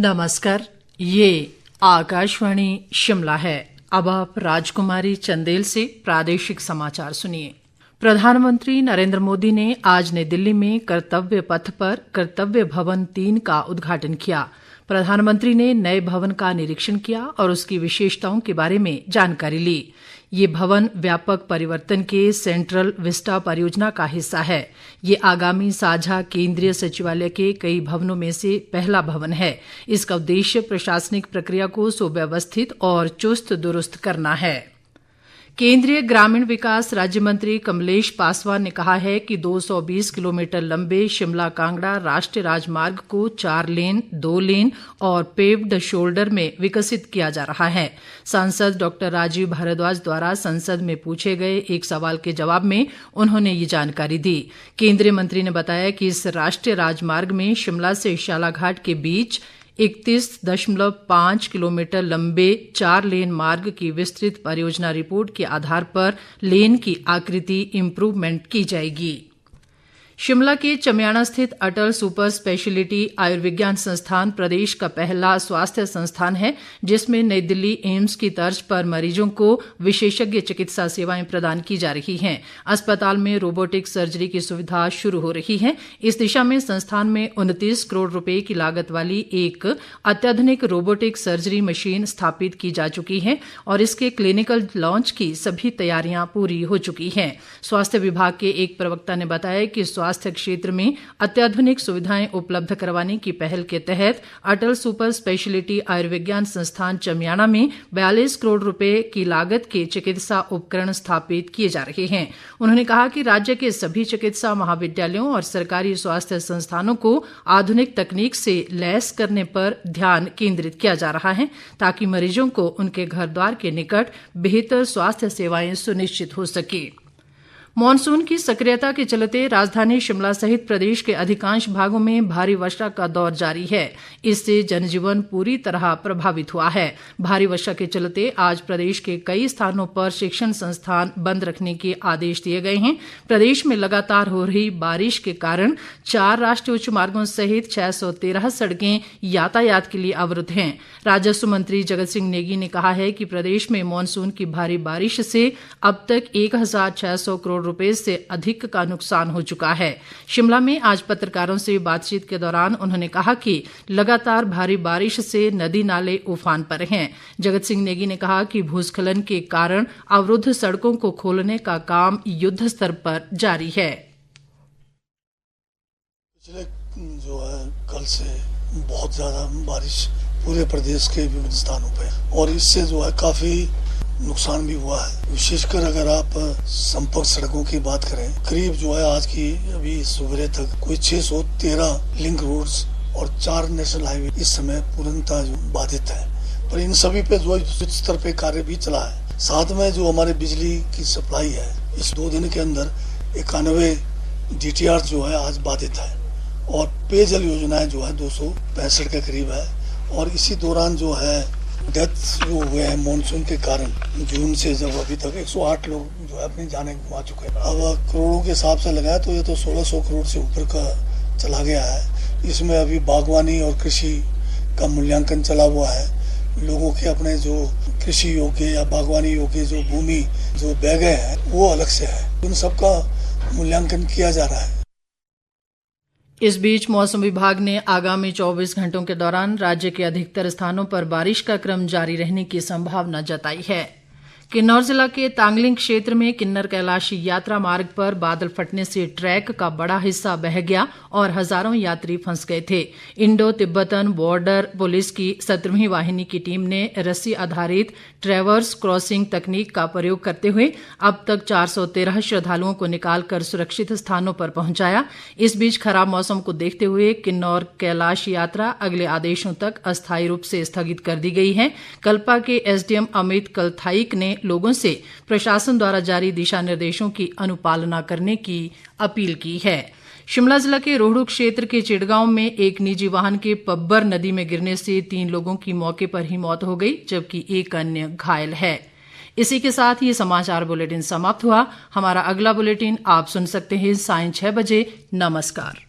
नमस्कार, ये आकाशवाणी शिमला है। अब आप राजकुमारी चंदेल से प्रादेशिक समाचार सुनिए। प्रधानमंत्री नरेंद्र मोदी ने आज नई दिल्ली में कर्तव्य पथ पर कर्तव्य भवन 3 का उद्घाटन किया। प्रधानमंत्री ने नए भवन का निरीक्षण किया और उसकी विशेषताओं के बारे में जानकारी ली। ये भवन व्यापक परिवर्तन के सेंट्रल विस्टा परियोजना का हिस्सा है। ये आगामी साझा केंद्रीय सचिवालय के कई भवनों में से पहला भवन है। इसका उद्देश्य प्रशासनिक प्रक्रिया को सुव्यवस्थित और चुस्त दुरुस्त करना है। केंद्रीय ग्रामीण विकास राज्य मंत्री कमलेश पासवान ने कहा है कि 220 किलोमीटर लंबे शिमला कांगड़ा राष्ट्रीय राजमार्ग को 4 लेन, 2 लेन और पेव्ड शोल्डर में विकसित किया जा रहा है। सांसद डॉ राजीव भारद्वाज द्वारा संसद में पूछे गए एक सवाल के जवाब में उन्होंने ये जानकारी दी। केंद्रीय मंत्री ने बताया कि इस राष्ट्रीय राजमार्ग में शिमला से शालाघाट के बीच 31.5 किलोमीटर लंबे 4 लेन मार्ग की विस्तृत परियोजना रिपोर्ट के आधार पर लेन की आकृति इम्प्रूवमेंट की जाएगी। शिमला के चमियाना स्थित अटल सुपर स्पेशलिटी आयुर्विज्ञान संस्थान प्रदेश का पहला स्वास्थ्य संस्थान है, जिसमें नई दिल्ली एम्स की तर्ज पर मरीजों को विशेषज्ञ चिकित्सा सेवाएं प्रदान की जा रही हैं। अस्पताल में रोबोटिक सर्जरी की सुविधा शुरू हो रही है। इस दिशा में संस्थान में 29 करोड़ रुपए की लागत वाली एक अत्याधुनिक रोबोटिक सर्जरी मशीन स्थापित की जा चुकी है और इसके क्लिनिकल लॉन्च की सभी तैयारियां पूरी हो चुकी हैं। स्वास्थ्य विभाग के एक प्रवक्ता ने बताया कि स्वास्थ्य क्षेत्र में अत्याधुनिक सुविधाएं उपलब्ध करवाने की पहल के तहत अटल सुपर स्पेशलिटी आयुर्विज्ञान संस्थान चमियाना में 42 करोड़ रुपए की लागत के चिकित्सा उपकरण स्थापित किए जा रहे हैं। उन्होंने कहा कि राज्य के सभी चिकित्सा महाविद्यालयों और सरकारी स्वास्थ्य संस्थानों को आधुनिक तकनीक से लैस करने पर ध्यान केंद्रित किया जा रहा है, ताकि मरीजों को उनके घर द्वार के निकट बेहतर स्वास्थ्य सेवाएं सुनिश्चित हो सके। मॉनसून की सक्रियता के चलते राजधानी शिमला सहित प्रदेश के अधिकांश भागों में भारी वर्षा का दौर जारी है। इससे जनजीवन पूरी तरह प्रभावित हुआ है। भारी वर्षा के चलते आज प्रदेश के कई स्थानों पर शिक्षण संस्थान बंद रखने के आदेश दिए गए हैं। प्रदेश में लगातार हो रही बारिश के कारण 4 राष्ट्रीय उच्च मार्गों सहित 613 सड़कें यातायात के लिए अवरुद्ध हैं। राजस्व मंत्री जगत सिंह नेगी ने कहा है कि प्रदेश में मॉनसून की भारी बारिश से अब तक 1600 करोड़ रुपए से अधिक का नुकसान हो चुका है। शिमला में आज पत्रकारों से बातचीत के दौरान उन्होंने कहा कि लगातार भारी बारिश से नदी नाले उफान पर हैं। जगत सिंह नेगी ने कहा कि भूस्खलन के कारण अवरुद्ध सड़कों को खोलने का काम युद्ध स्तर पर जारी है। पिछले कल से बहुत ज्यादा बारिश पूरे प्रदेश के विभिन्न स्थानों पे और इससे काफी नुकसान भी हुआ है। विशेषकर अगर आप संपर्क सड़कों की बात करें, करीब आज की अभी सुबह तक कोई 613 लिंक रोड्स और 4 नेशनल हाईवे इस समय पूर्णतः बाधित है। पर इन सभी पे युद्ध स्तर पे कार्य भी चला है। साथ में हमारे बिजली की सप्लाई है, इस 2 दिन के अंदर 91 DTR आज बाधित है और पेयजल योजनाएं 265 के करीब है। और इसी दौरान डेथ हुए हैं मानसून के कारण जून से जब अभी तक 108 लोग अपनी जानें गंवा चुके हैं। अब करोड़ों के हिसाब से लगाया तो ये 1600 करोड़ से ऊपर का चला गया है। इसमें अभी बागवानी और कृषि का मूल्यांकन चला हुआ है। लोगों के अपने कृषि योग्य या बागवानी योग्य भूमि बह गए हैं वो अलग से है। उन सबका मूल्यांकन किया जा रहा है। इस बीच मौसम विभाग ने आगामी 24 घंटों के दौरान राज्य के अधिकतर स्थानों पर बारिश का क्रम जारी रहने की संभावना जताई है। किन्नौर जिला के तांगलिंग क्षेत्र में किन्नर कैलाशी यात्रा मार्ग पर बादल फटने से ट्रैक का बड़ा हिस्सा बह गया और हजारों यात्री फंस गए थे। इंडो तिब्बतन बॉर्डर पुलिस की 17वीं वाहिनी की टीम ने रस्सी आधारित ट्रैवर्स क्रॉसिंग तकनीक का प्रयोग करते हुए अब तक 413 श्रद्धालुओं को निकालकर सुरक्षित स्थानों पर पहुंचाया। इस बीच खराब मौसम को देखते हुए किन्नौर कैलाश यात्रा अगले आदेशों तक अस्थायी रूप से स्थगित कर दी गई है। कल्पा के SDM अमित कलथाइक ने लोगों से प्रशासन द्वारा जारी दिशा निर्देशों की अनुपालना करने की अपील की है। शिमला जिला के रोहडू क्षेत्र के चिड़गांव में एक निजी वाहन के पब्बर नदी में गिरने से 3 लोगों की मौके पर ही मौत हो गई, जबकि एक अन्य घायल है। इसी के साथ ये समाचार बुलेटिन समाप्त हुआ। हमारा अगला बुलेटिन आप सुन सकते हैं सायं 6 बजे। नमस्कार।